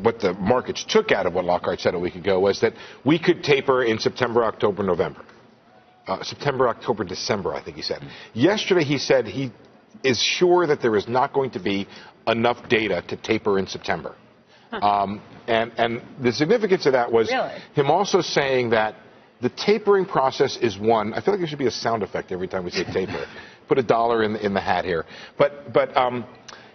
what the markets took out of what Lockhart said a week ago was that we could taper in September, October, November. September, October, December, I think he said. Yesterday he said he is sure that there is not going to be enough data to taper in September. And the significance of that was him also saying that the tapering process is one. I feel like there should be a sound effect every time we say taper. Put $1 in the hat here. But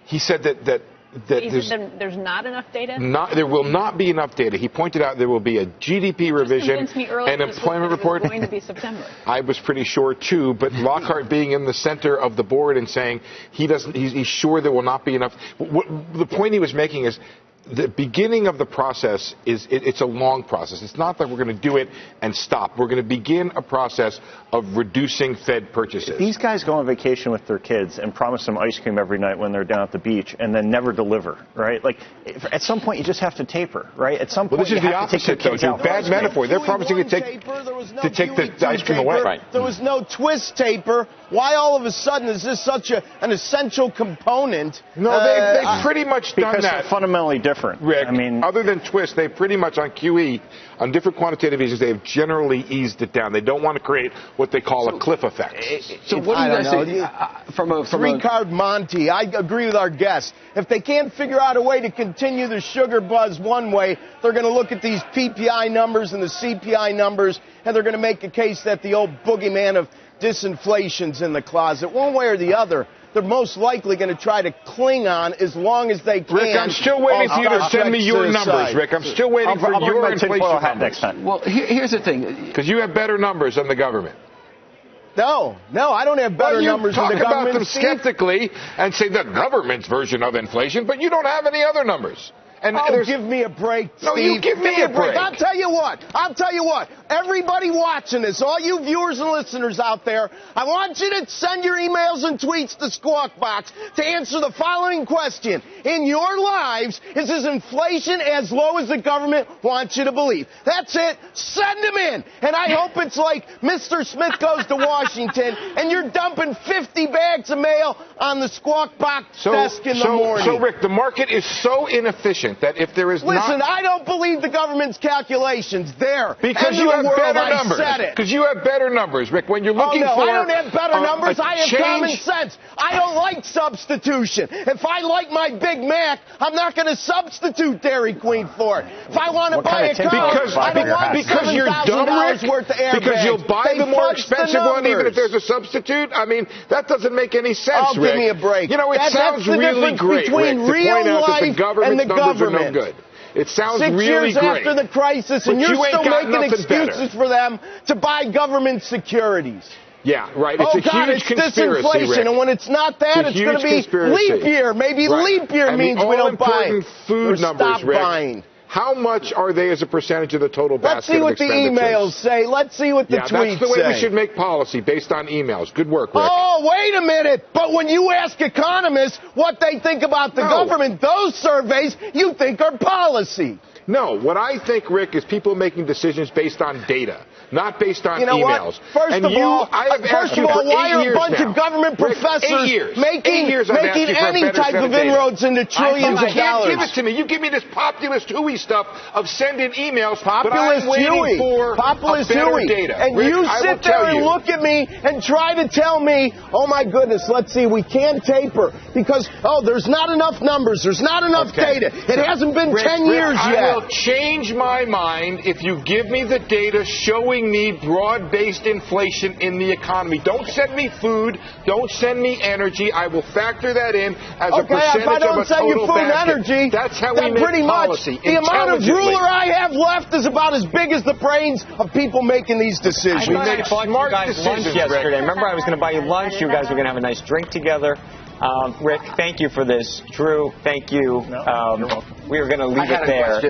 he said that there's not enough data? There will not be enough data. He pointed out there will be a GDP revision, an employment report. Going to be September. I was pretty sure too, but Lockhart being in the center of the board and saying he's sure there will not be enough. The point he was making is the beginning of the process it's a long process. It's not that we're going to do it and stop. We're going to begin a process of reducing Fed purchases. These guys go on vacation with their kids and promise them ice cream every night when they're down at the beach and then never deliver, right? Like, at some point, you just have to taper, right? At some point, this is you the have to take opposite, their kids out. Bad metaphor. They're promising to take the ice cream away. Right. There was no twist taper. Why all of a sudden is this such an essential component? No, they've pretty much done that. Because they're fundamentally different. Rick, I mean, other than twist, they pretty much on QE, on different quantitative easings, they've generally eased it down. They don't want to create what they call a cliff effect. So what do you guys say? From a three-card Monty, I agree with our guest. If they can't figure out a way to continue the sugar buzz one way, they're going to look at these PPI numbers and the CPI numbers, and they're going to make a case that the old boogeyman of disinflation's in the closet. One way or the other, they're most likely going to try to cling on as long as they can. Rick, I'm still waiting for you to send me your numbers, Rick. I'm still waiting for your inflation numbers. Well, here's the thing. Because you have better numbers than the government. No, I don't have better numbers than the government. You talk about them skeptically and say the government's version of inflation, but you don't have any other numbers. And give me a break, Steve. No, you give me a break. I'll tell you what. Everybody watching this, all you viewers and listeners out there, I want you to send your emails and tweets to Squawk Box to answer the following question. In your lives, is this inflation as low as the government wants you to believe? That's it. Send them in. And I hope it's like Mr. Smith goes to Washington and you're dumping 50 bags of mail on the Squawk Box desk in the morning. So, Rick, the market is so inefficient that if there is Listen, I don't believe the government's calculations. Because you have better numbers. Because you have better numbers, Rick. When you're looking for I don't have better numbers. I have common sense. I don't like substitution. If I like my Big Mac, I'm not going to substitute Dairy Queen for it. If I want to buy a car, I don't want because you're dumb, Rick. Worth of airbags. Because you'll buy the more expensive one even if there's a substitute. I mean, that doesn't make any sense, Rick. Give me a break. You know, it sounds really great, Rick, to point out that the government's numbers are no good. It sounds really great. 6 years after the crisis, and you're still making excuses for them to buy government securities. Yeah, right. It's a huge conspiracy, disinflation, Rick. And when it's not that, it's going to be leap year. Maybe leap year means we don't buy food numbers, Rick. Buying. How much are they as a percentage of the total basket of expenditures? Let's see what the emails say. Let's see what the tweets say. That's the way we should make policy, based on emails. Good work, Rick. Oh, wait a minute. But when you ask economists what they think about the government, those surveys you think are policy. No, what I think, Rick, is people making decisions based on data, not based on emails. First of all, why are a bunch of government professors making any type of inroads into trillions of dollars? You can't give it to me. You give me this populist hooey stuff of sending emails, populist hooey data. And Rick, you sit there and look at me and try to tell me, oh my goodness, let's see, we can't taper because, there's not enough numbers, there's not enough data. It hasn't been 10 years yet. I will change my mind if you give me the data showing me broad-based inflation in the economy. Don't send me food. Don't send me energy. I will factor that in as a percentage if I don't of a send you total food basket. and energy, that's how we make pretty policy. Much, the amount of ruler I have left is about as big as the brains of people making these decisions. We made smart decisions yesterday. Remember, I was going to buy you lunch. You guys were going to have a nice drink together. Rick, thank you for this. Drew, thank you. We are going to leave it there.